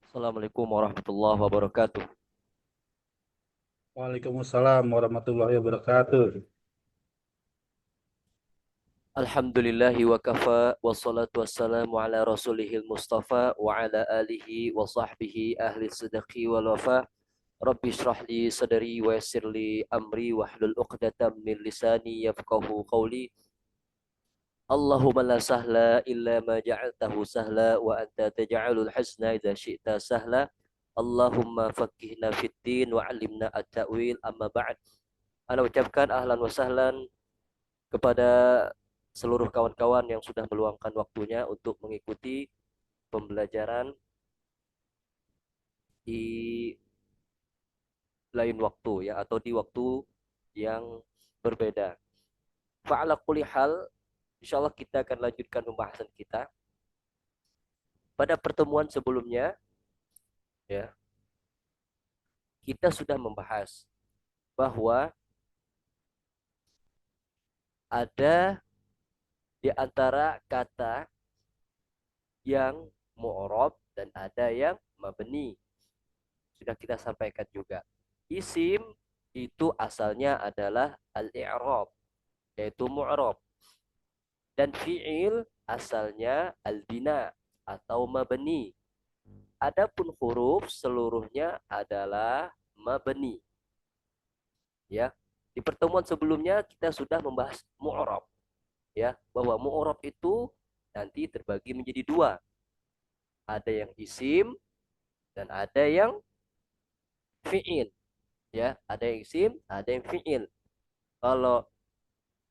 Assalamualaikum warahmatullahi wabarakatuh. Waalaikumsalam warahmatullahi wabarakatuh. Alhamdulillahi wa kafa wassalatu wassalamu ala rasulihil mustafa wa ala alihi wa sahbihi ahli sidqi wal wafa. Rabbi shrah li sadri wa yassir li amri wahlul uqdatam min lisani yafqahu qawli. Allahumma la sahla illa ma ja'altahu sahla wa anta taj'alul hasna idza syi'ta sahla. Allahumma faqqihna fid din wa 'allimna at-ta'wil amma ba'd. Ana ucapkan ahlan wa sahlan kepada seluruh kawan-kawan yang sudah meluangkan waktunya untuk mengikuti pembelajaran di lain waktu ya atau di waktu yang berbeda. Fa'ala kulli hal, insyaallah kita akan lanjutkan pembahasan kita. Pada pertemuan sebelumnya ya, kita sudah membahas bahwa ada di antara kata yang mu'rab dan ada yang mabni. Sudah kita sampaikan juga. Isim itu asalnya adalah al-i'rab, yaitu mu'rab. Dan fi'il asalnya al-bina atau mabni. Adapun huruf seluruhnya adalah mabni. Ya. Di pertemuan sebelumnya kita sudah membahas mu'rab, ya, bahwa mu'rab itu nanti terbagi menjadi dua. Ada yang isim dan ada yang fi'il, ya. Ada yang isim, ada yang fi'il. Kalau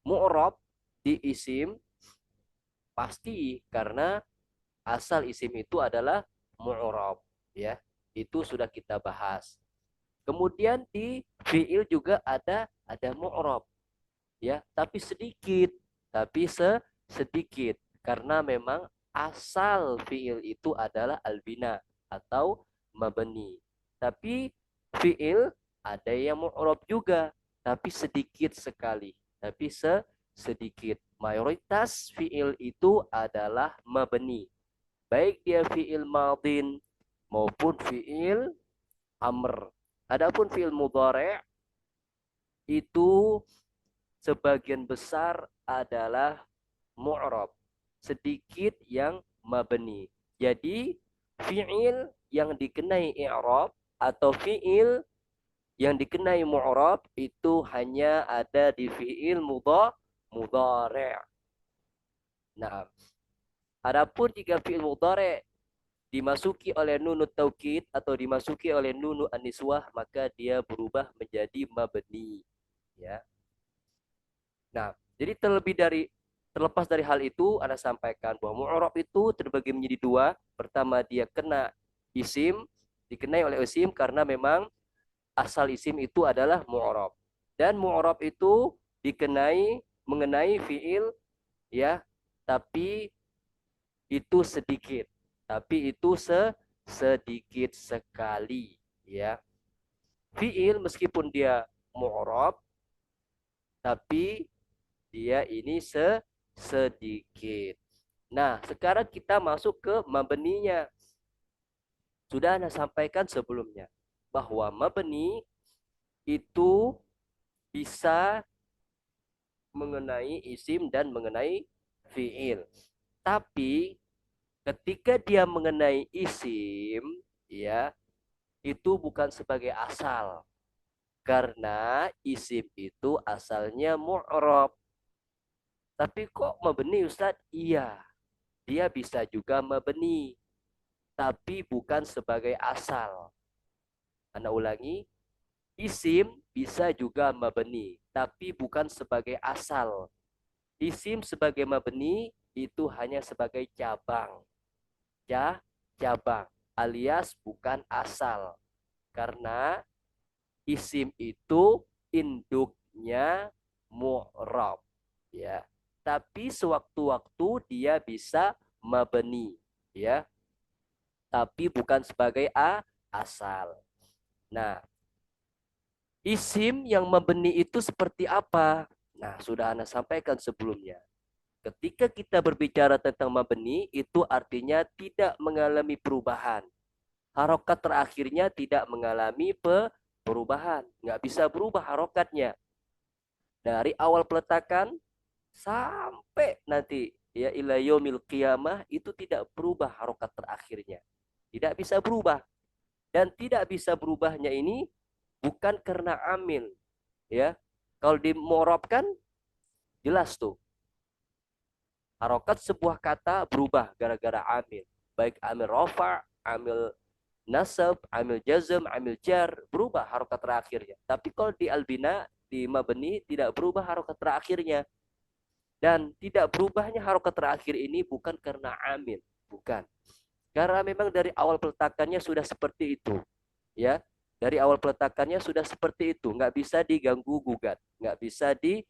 mu'rab di isim pasti karena asal isim itu adalah mu'rab, ya. Itu sudah kita bahas. Kemudian di fi'il juga ada mu'rab, ya, tapi sedikit, tapi sedikit karena memang asal fi'il itu adalah albina atau mabni. Tapi fi'il ada yang mu'rab juga, tapi sedikit sekali, tapi sedikit. Mayoritas fi'il itu adalah mabni, baik dia fi'il madin maupun fi'il amr. Adapun fi'il mudhari' itu sebagian besar adalah mu'rab, sedikit yang mabni. Jadi fi'il yang dikenai i'rab atau fi'il yang dikenai mu'rab itu hanya ada di fi'il mudhari'. Nah, adapun jika fi'il mudhari' dimasuki oleh nunut taukid atau dimasuki oleh nunu aniswah maka dia berubah menjadi mabni, ya. Nah, jadi terlepas dari hal itu, Anda sampaikan bahwa mu'rab itu terbagi menjadi dua. Pertama, dia kena isim, dikenai oleh isim karena memang asal isim itu adalah mu'rab. Dan mu'rab itu mengenai fiil, ya, tapi itu sedikit. Tapi itu sedikit sekali, ya. Fiil meskipun dia mu'rab tapi dia ini sedikit. Nah, sekarang kita masuk ke mabninya. Sudah Anda sampaikan sebelumnya bahwa mabni itu bisa mengenai isim dan mengenai fiil. Tapi ketika dia mengenai isim, ya, itu bukan sebagai asal. Karena isim itu asalnya mu'rab. Tapi kok mabni Ustadz? Iya, dia bisa juga mabni, tapi bukan sebagai asal. Anda ulangi, isim bisa juga mabni, tapi bukan sebagai asal. Isim sebagai mabni itu hanya sebagai cabang. Ya, cabang alias bukan asal. Karena isim itu induknya mu'rab, ya. Tapi sewaktu-waktu dia bisa mabni, ya, tapi bukan sebagai asal. Nah, isim yang mabni itu seperti apa? Nah, sudah Anda sampaikan sebelumnya. Ketika kita berbicara tentang mabni, itu artinya tidak mengalami perubahan. harokat terakhirnya tidak mengalami perubahan. Nggak bisa berubah harokatnya. Dari awal peletakan sampai nanti ya ila yaumil qiyamah itu tidak berubah harokat terakhirnya. Tidak bisa berubah. Dan tidak bisa berubahnya ini bukan karena amil. Ya, kalau dimorobkan jelas tuh. Harokat sebuah kata berubah gara-gara amil. Baik amil rofa, amil nasab, amil jazm, amil jar, berubah harokat terakhirnya. Tapi kalau di albina, di mabni tidak berubah harokat terakhirnya. Dan tidak berubahnya harokat terakhir ini bukan karena amil. Bukan. Karena memang dari awal peletakannya sudah seperti itu. Ya, dari awal peletakannya sudah seperti itu. Nggak bisa diganggu gugat. Nggak bisa di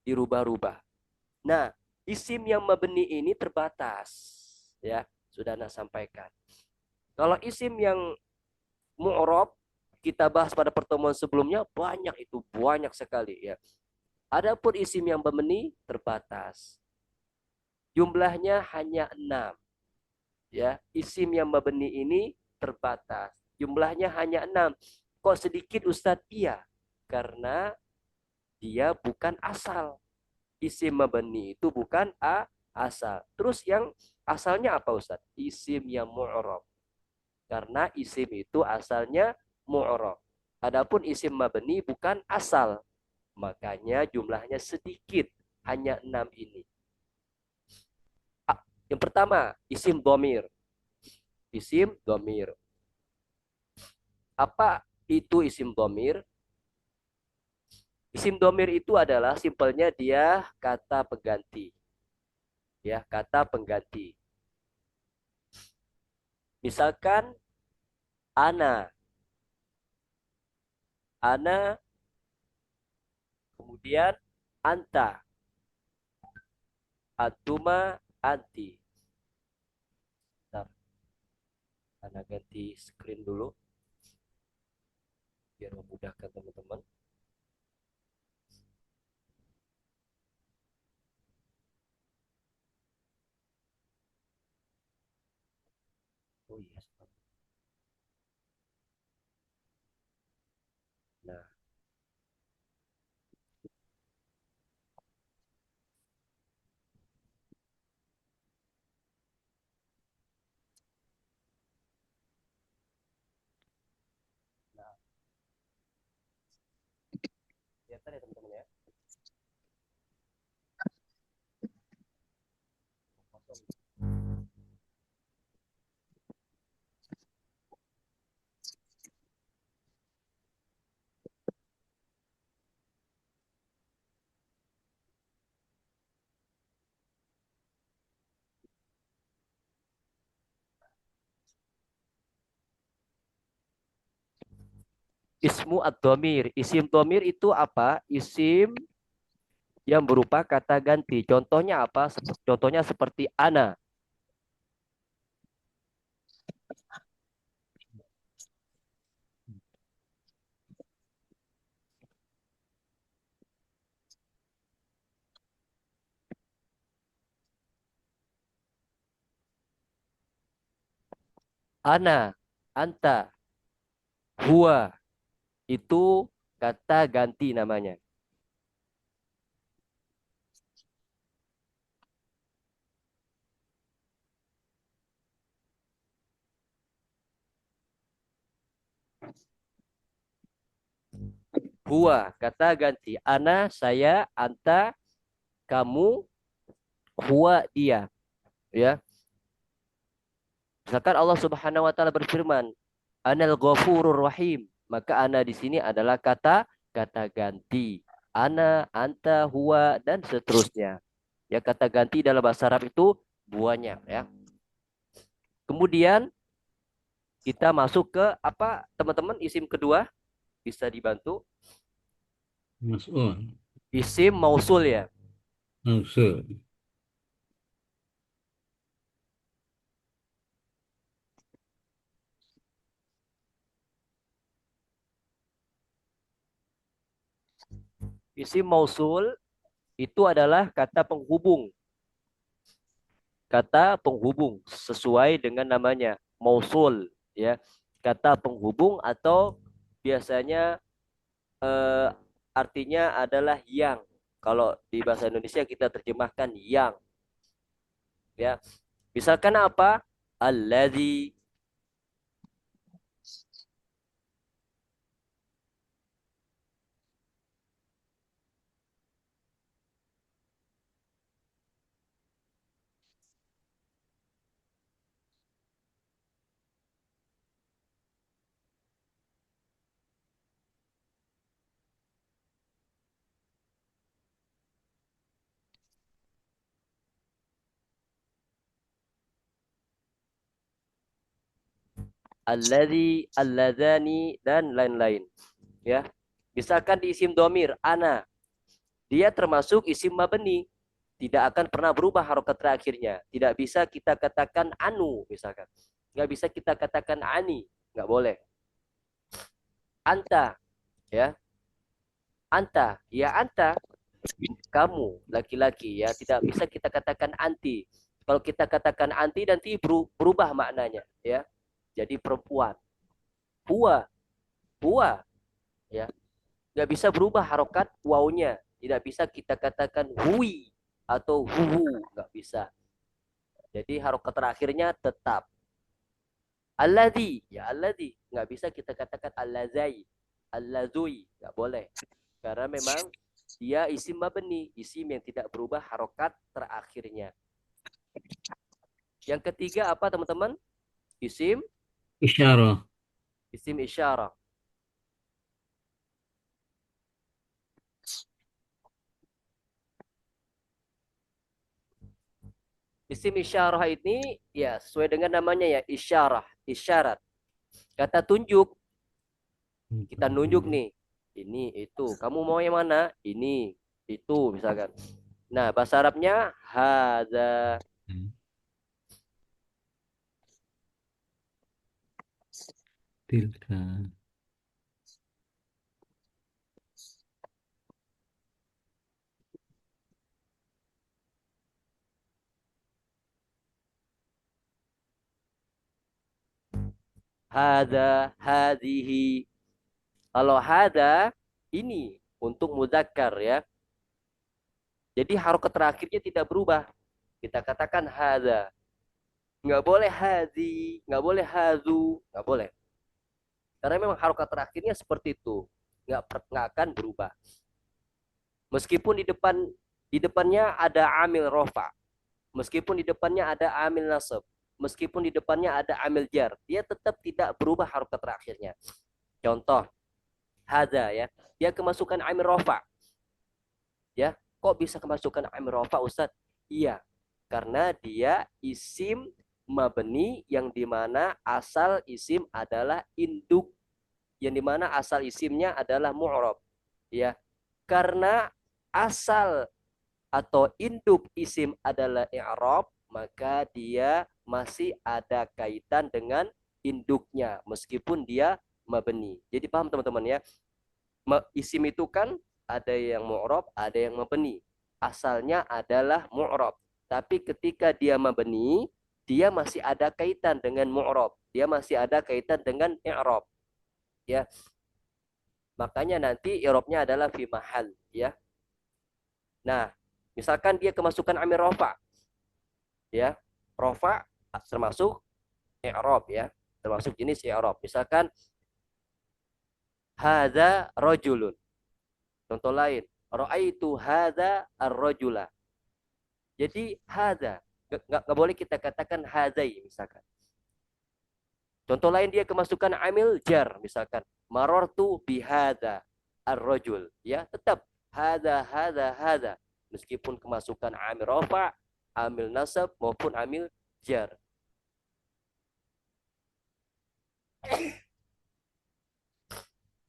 dirubah-rubah. Nah, isim yang mabni ini terbatas. Ya, sudah Anda sampaikan. Kalau isim yang mu'rob, kita bahas pada pertemuan sebelumnya, banyak itu, banyak sekali ya. Adapun isim yang mabni terbatas. Jumlahnya hanya 6. Ya, isim yang mabni ini terbatas. Jumlahnya hanya 6. Kok sedikit Ustadz? Iya, karena dia bukan asal. Isim mabni itu bukan asal. Terus yang asalnya apa Ustaz? Isim yang mu'rab. Karena isim itu asalnya mu'rab. Adapun isim mabni bukan asal. Makanya jumlahnya sedikit. Hanya 6 ini. Yang pertama, isim domir. Isim domir. Apa itu isim domir? Isim domir itu adalah simpelnya dia kata pengganti. Ya, kata pengganti. Misalkan ana. Ana, kemudian anta, antuma, anti. Bentar, ana ganti screen dulu biar memudahkan teman-teman. Oh iya. Nah, nah, kelihatan ya teman-teman ya. Ismu ad-domir. Isim domir itu apa? Isim yang berupa kata ganti. Contohnya apa? Contohnya seperti ana. Ana, anta, huwa. Itu kata ganti namanya. Huwa, kata ganti. Ana, saya, anta, kamu, huwa, dia. Ya. Misalkan Allah Subhanahu wa taala berfirman, "Anal Ghafurur Rahim." Maka ana di sini adalah kata ganti. Ana, anta, huwa dan seterusnya. Ya, kata ganti dalam bahasa Arab itu banyak ya. Kemudian kita masuk ke apa teman-teman isim kedua bisa dibantu. Mas'ul. Isim mausul ya. Mausul. Isim mausul itu adalah kata penghubung kata penghubung sesuai dengan namanya, mausul ya. Kata penghubung atau biasanya eh, artinya adalah yang. Kalau di bahasa Indonesia kita terjemahkan yang ya. Misalkan apa? Alladzi, alladzi, alladzani dan lain-lain ya. Misalkan di isim domir ana, dia termasuk isim mabni, tidak akan pernah berubah harokat terakhirnya. Tidak bisa kita katakan anu misalkan, nggak bisa kita katakan ani, nggak boleh. Anta ya, anta ya, anta kamu laki-laki ya, tidak bisa kita katakan anti. Kalau kita katakan anti nanti berubah maknanya ya, jadi perempuan. Huwa, huwa ya, nggak bisa berubah harokat wawnya, tidak bisa kita katakan hui atau huhu, nggak bisa. Jadi harokat terakhirnya tetap. Alladhi, ya alladhi. Nggak bisa kita katakan allazai, allazui. Nggak boleh. Karena memang dia isim mabni, isim yang tidak berubah harokat terakhirnya. Yang ketiga apa teman-teman? Isim, Isyarah. isim isyarah. Isim isyarah ini ya sesuai dengan namanya ya, isyarah, isyarat. Kata tunjuk, kita nunjuk nih, ini itu, kamu mau yang mana, ini itu misalkan. Nah bahasa Arabnya hadza, Tilka. hadza, hadhihi. Kalau hadza ini untuk muzakkar ya, jadi harokat terakhirnya tidak berubah, kita katakan hadza. Nggak boleh hadzi, nggak boleh hazu, nggak boleh, karena memang harokat terakhirnya seperti itu, nggak akan berubah. Meskipun di depannya ada amil rofa, meskipun di depannya ada amil nasab, meskipun di depannya ada amil jar, dia tetap tidak berubah harokat terakhirnya. Contoh, hada ya, dia kemasukan amil rofa ya. Kok bisa kemasukan amil rofa Ustadz? Iya, karena dia isim mabni yang dimana asal isim adalah induk, yang dimana asal isimnya adalah mu'rab ya. Karena asal atau induk isim adalah i'rab, maka dia masih ada kaitan dengan induknya meskipun dia mabni. Jadi paham teman-teman ya? Isim itu kan ada yang mu'rab, ada yang mabni. Asalnya adalah mu'rab. Tapi ketika dia mabni, dia masih ada kaitan dengan mu'rab. Dia masih ada kaitan dengan i'rab ya. Makanya nanti i'rabnya adalah fi mahal ya. Nah, misalkan dia kemasukan amir rofa ya. Rofa termasuk i'rab ya. Termasuk jenis i'rab. Misalkan hadza rajulun. Contoh lain, ra'aitu hadza ar-rajula. Jadi hadza nggak boleh kita katakan hadzai misalkan. Contoh lain dia kemasukan amil jar misalkan marartu bihadza ar-rajul ya, tetap hadza meskipun kemasukan amil rafa, amil nasab maupun amil jar.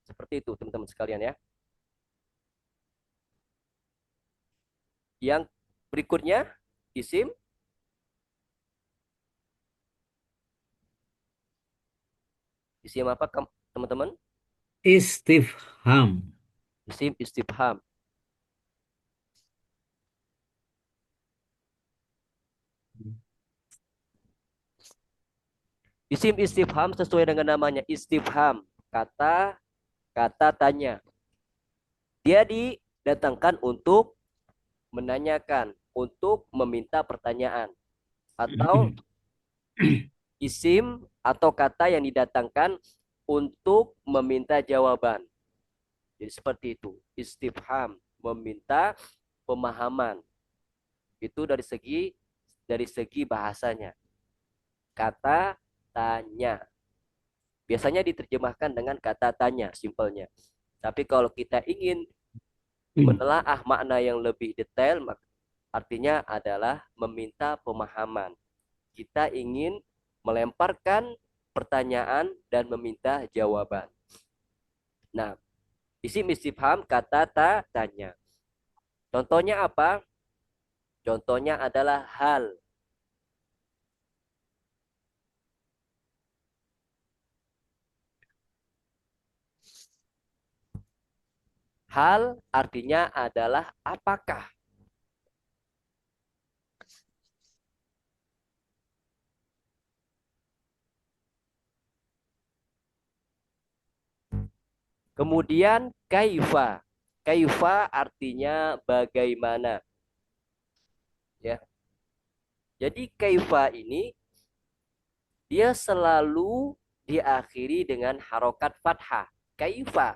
Seperti itu teman-teman sekalian ya. Yang berikutnya isim, isim apa teman-teman? Istifham. Isim istifham. Isim istifham sesuai dengan namanya istifham, kata kata tanya. Dia didatangkan untuk menanyakan, untuk meminta pertanyaan. Atau isim atau kata yang didatangkan untuk meminta jawaban. Jadi seperti itu. Istifham, meminta pemahaman. Itu dari segi bahasanya. Kata tanya. Biasanya diterjemahkan dengan kata tanya, simpelnya. Tapi kalau kita ingin menelaah makna yang lebih detail, artinya adalah meminta pemahaman. Kita ingin melemparkan pertanyaan dan meminta jawaban. Nah, isim istifham kata tanya. Contohnya apa? Contohnya adalah hal. Hal artinya adalah apakah. Kemudian kaifa. Kaifa artinya bagaimana. Ya. Jadi kaifa ini dia selalu diakhiri dengan harokat fathah. Kaifa.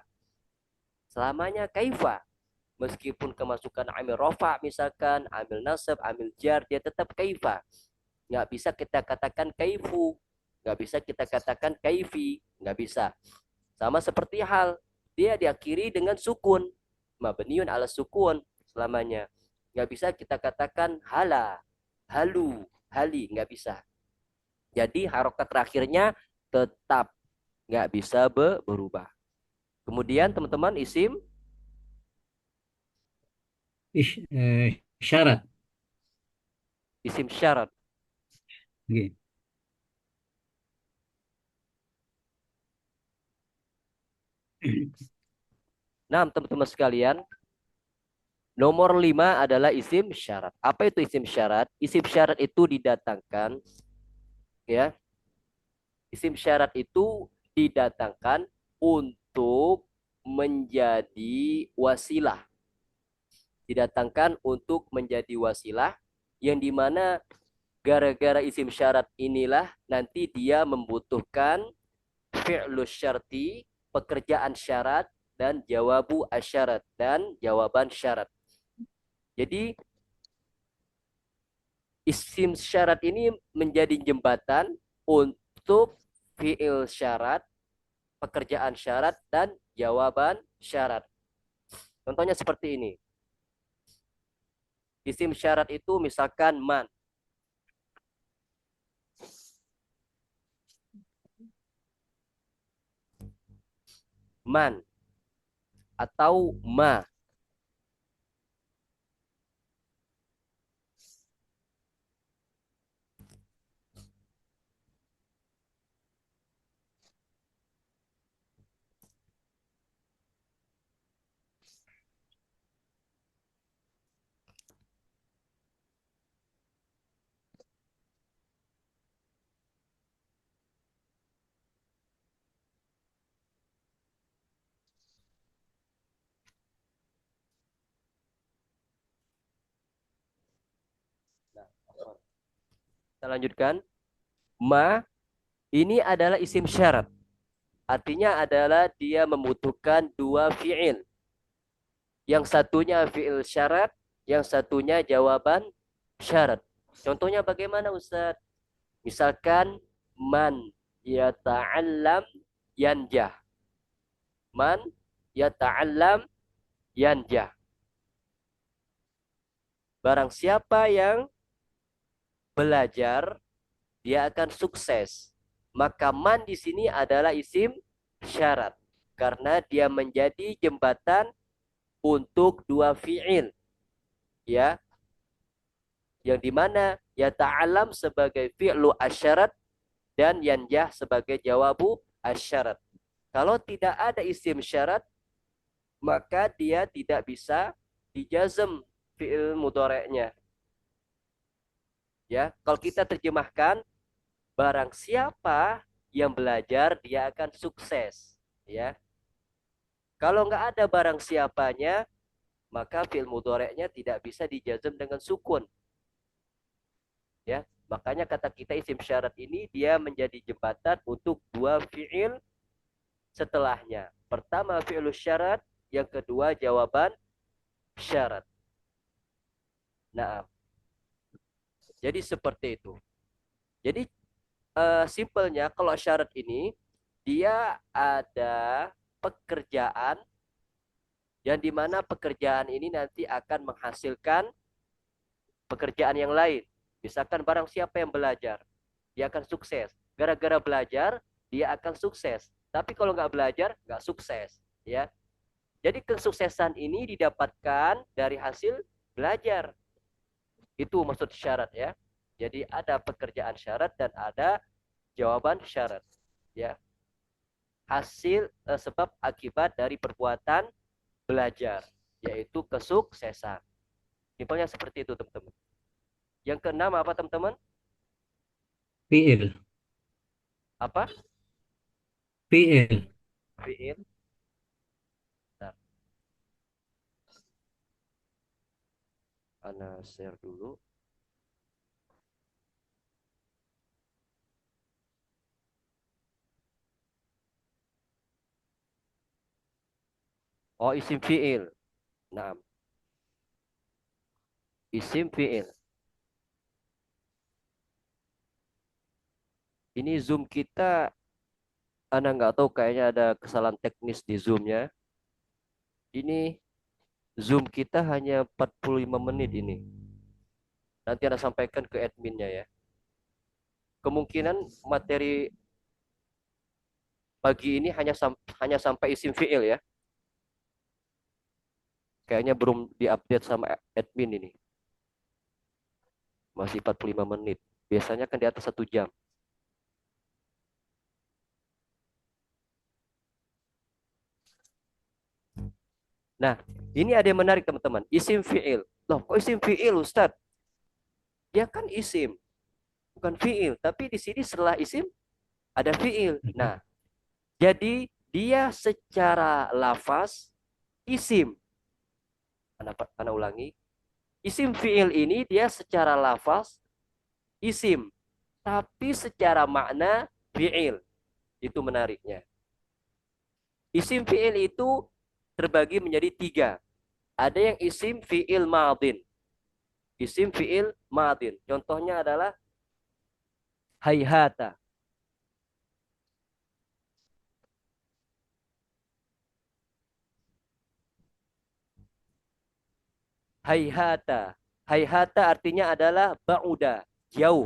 Selamanya kaifa. Meskipun kemasukan amil rofa misalkan, amil nasab, amil jar, dia tetap kaifa. Nggak bisa kita katakan kaifu. Nggak bisa kita katakan kaifi. Nggak bisa. Sama seperti hal. Dia diakhiri dengan sukun. Mabniun ala sukun selamanya. Nggak bisa kita katakan hala, halu, hali. Nggak bisa. Jadi harokat terakhirnya tetap nggak bisa berubah. Kemudian teman-teman isim Syarat. isim syarat. Oke. Nah, teman-teman sekalian, nomor 5 adalah isim syarat. Apa itu isim syarat? Isim syarat itu didatangkan, ya. Isim syarat itu didatangkan untuk menjadi wasilah. Didatangkan untuk menjadi wasilah yang dimana gara-gara isim syarat inilah nanti dia membutuhkan fi'lus syarti, pekerjaan syarat, dan jawabu asyarat, dan jawaban syarat. Jadi isim syarat ini menjadi jembatan untuk fi'il syarat, pekerjaan syarat, dan jawaban syarat. Contohnya seperti ini. Isim syarat itu misalkan man. Man atau ma. Nah, kita lanjutkan. Ma ini adalah isim syarat. Artinya adalah dia membutuhkan dua fi'il. Yang satunya fi'il syarat, yang satunya jawaban syarat. Contohnya bagaimana Ustaz? Misalkan man yata'allam yanjah. Man yata'allam yanjah. Barang siapa yang belajar, dia akan sukses. Maka man di sini adalah isim syarat. Karena dia menjadi jembatan untuk dua fi'il. Ya, yang dimana ya ta'alam sebagai fi'lu asyarat dan yanjah sebagai jawabu asyarat. Kalau tidak ada isim syarat, maka dia tidak bisa dijazm fi'il mudhari'nya. Ya, kalau kita terjemahkan Barang siapa yang belajar, dia akan sukses. Ya, kalau nggak ada barang siapanya, maka fi'il mudhari'nya tidak bisa dijazm dengan sukun. Ya, makanya kata kita isim syarat ini dia menjadi jembatan untuk dua fi'il setelahnya. Pertama fi'il syarat, yang kedua jawaban syarat. Nah, jadi seperti itu. Jadi simpelnya kalau syarat ini dia ada pekerjaan yang dimana pekerjaan ini nanti akan menghasilkan pekerjaan yang lain. Misalkan barang siapa yang belajar, dia akan sukses. Gara-gara belajar, dia akan sukses. Tapi kalau nggak belajar, nggak sukses. Ya, jadi kesuksesan ini didapatkan dari hasil belajar. Itu maksud syarat ya. Jadi ada pekerjaan syarat dan ada jawaban syarat. Ya, hasil sebab akibat dari perbuatan belajar, yaitu kesuksesan. Simpelnya seperti itu, teman-teman. Yang keenam apa, teman-teman? Fiil. Apa? Fiil. Fiil. Nah, Ana share dulu. Oh, isim fiil. Nah, isim fiil. Ini Zoom kita, Ana nggak tahu, kayaknya ada kesalahan teknis di Zoom-nya. Ini Zoom kita hanya 45 menit ini. Nanti Ana sampaikan ke adminnya ya. Kemungkinan materi pagi ini hanya sampai isim fiil ya. Kayaknya belum diupdate sama admin ini. Masih 45 menit. Biasanya kan di atas 1 jam. Nah, ini ada yang menarik teman-teman. Isim fiil. Loh, kok isim fiil, Ustadz? Dia kan isim, bukan fiil. Tapi di sini setelah isim ada fiil. Nah, jadi dia secara lafaz isim. Ana ulangi. Isim fiil ini dia secara lafaz isim. Tapi secara makna fiil. Itu menariknya. Isim fiil itu terbagi menjadi 3. Ada yang isim fiil madin. Isim fiil madin. Contohnya adalah hayhata. Hayhata. Hayhata artinya adalah ba'uda, jauh.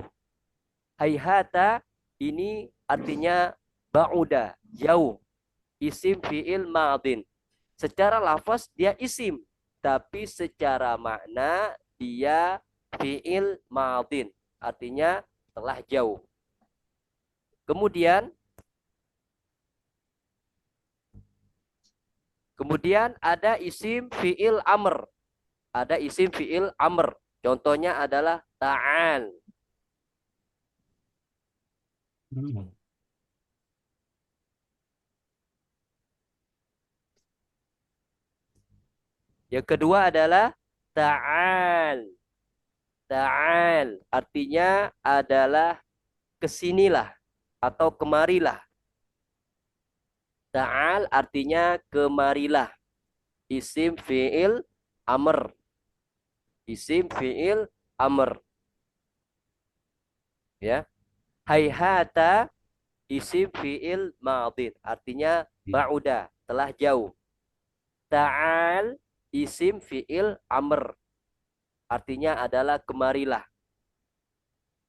Hayhata ini artinya ba'uda, jauh. Isim fiil madin. Secara lafaz dia isim, tapi secara makna dia fiil madin. Artinya telah jauh. Kemudian ada isim fiil amr. Ada isim fiil amr. Contohnya adalah ta'al. Yang kedua adalah ta'al. Ta'al artinya adalah kesinilah atau kemarilah. Ta'al artinya kemarilah. Isim fiil amr. Isim fiil amr. Ya. Hayhata isim fiil madin. Artinya ba'uda, telah jauh. Ta'al isim fiil amr. Artinya adalah kemarilah.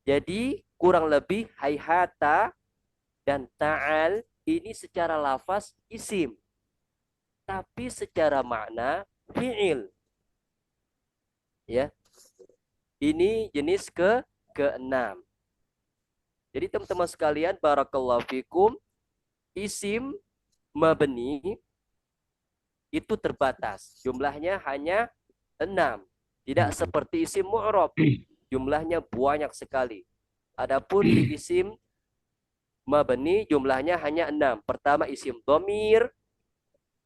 Jadi kurang lebih hayhata dan ta'al ini secara lafaz isim. Tapi secara makna fiil. Ya. Ini jenis keenam. Jadi teman-teman sekalian, barakallahu fikum, isim mabni itu terbatas. Jumlahnya hanya 6. Tidak seperti isim mu'rab. Jumlahnya banyak sekali. Adapun di isim mabni jumlahnya hanya 6. Pertama isim domir,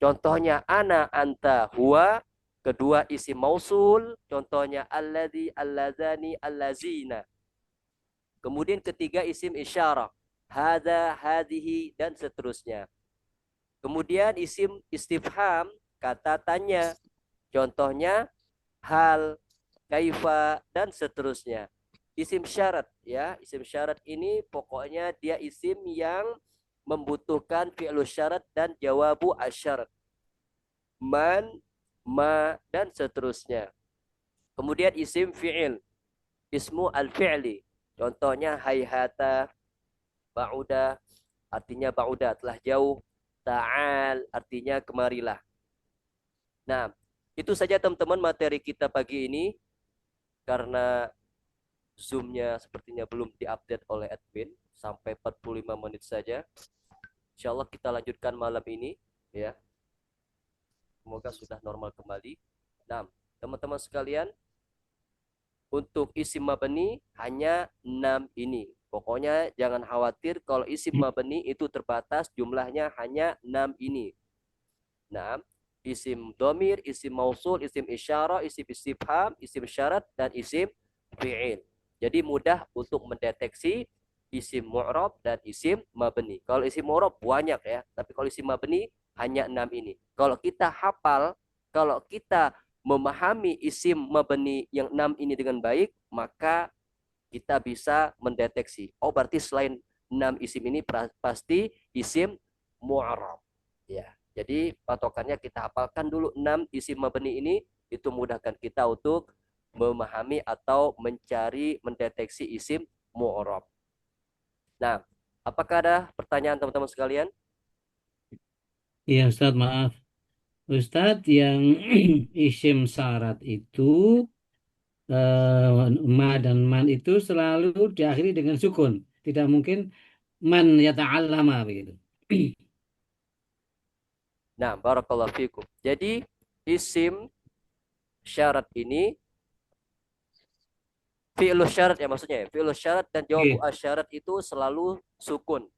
contohnya ana, anta, huwa. Kedua isim mausul, contohnya alladzi, alladzani, allazina. Kemudian ketiga isim isyarah, hadza, hadhihi, dan seterusnya. Kemudian isim istifham, kata tanya, contohnya hal, kaifa, dan seterusnya. Isim syarat, ya, isim syarat ini pokoknya dia isim yang membutuhkan fi'lu syarat dan jawabu asyarat. Man, ma, dan seterusnya. Kemudian isim fi'il, ismu al-fi'li. Contohnya hayhata, ba'uda, artinya ba'uda, telah jauh. Ta'al, artinya kemarilah. Nah, itu saja teman-teman materi kita pagi ini. Karena Zoom-nya sepertinya belum diupdate oleh admin. Sampai 45 menit saja. Insya Allah kita lanjutkan malam ini. Ya, semoga sudah normal kembali. Nah, teman-teman sekalian, untuk isim mabni hanya 6 ini. Pokoknya jangan khawatir kalau isim mabni itu terbatas, jumlahnya hanya 6 ini. Nah, isim domir, isim mausul, isim isyarah, isim istifham, isim syarat, dan isim fi'il. Jadi mudah untuk mendeteksi isim mu'rab dan isim mabni. Kalau isim mu'rab banyak ya, tapi kalau isim mabni hanya 6 ini. Kalau kita hafal, kalau kita memahami isim mabni yang 6 ini dengan baik, maka kita bisa mendeteksi. Oh, berarti selain 6 isim ini pasti isim mu'rab. Ya. Jadi patokannya kita hafalkan dulu 6 isim mabni ini, itu mudahkan kita untuk memahami atau mencari mendeteksi isim mu'rab. Nah, apakah ada pertanyaan teman-teman sekalian? Iya Ustadz, maaf. Ustadz, yang isim syarat itu ma dan man itu selalu diakhiri dengan sukun. Tidak mungkin man yata'allama begitu. Nah, barakallahu fikum. Jadi isim syarat ini fi'lus syarat ya maksudnya ya. Fi'lus syarat dan jawabu Oke. asyarat itu selalu sukun.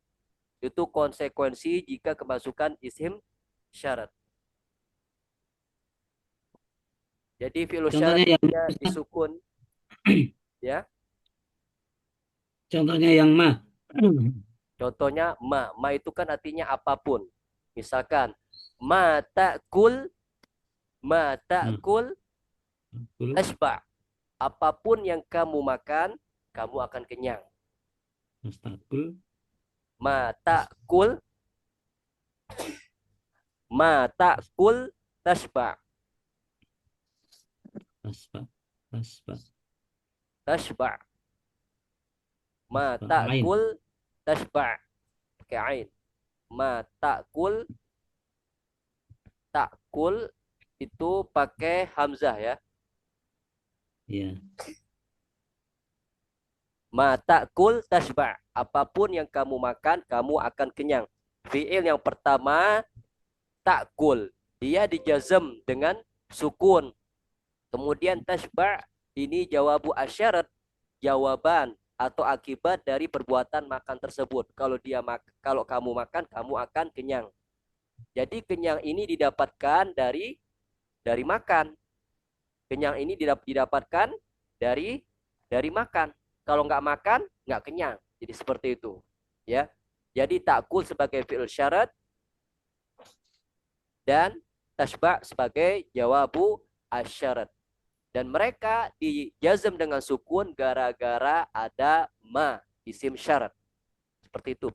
Itu konsekuensi jika kemasukan isim syarat. Jadi fi'lus syarat Contohnya yang dia disukun ya. contohnya yang ma. Contohnya ma. Ma itu kan artinya apapun. Misalkan ma ta'kul, ma Nah, ta'kul kul, tashba. Apapun yang kamu makan, kamu akan kenyang. astakul, Ma ta'kul, ma ta'kul tashba. aspa, aspa, Tashba. Ma aspa, ain. ta'kul tashba. Pakai ain. Ma ta'kul, ta'kul itu pakai hamzah ya. Ya, Ma ta'kul tashba. Apapun yang kamu makan, kamu akan kenyang. Fi'il yang pertama ta'kul. Dia dijazm dengan sukun. Kemudian tashba ini jawabu asyarat, jawaban atau akibat dari perbuatan makan tersebut. Kalau kamu makan, kamu akan kenyang. Jadi kenyang ini didapatkan dari makan. Kenyang ini didapatkan dari makan. Kalau nggak makan, nggak kenyang. Jadi seperti itu. Ya. Jadi takul sebagai fi'il syarat dan tasba sebagai jawabu asyarat. Dan mereka dijazm dengan sukun gara-gara ada ma, isim syarat. Seperti itu, Pak.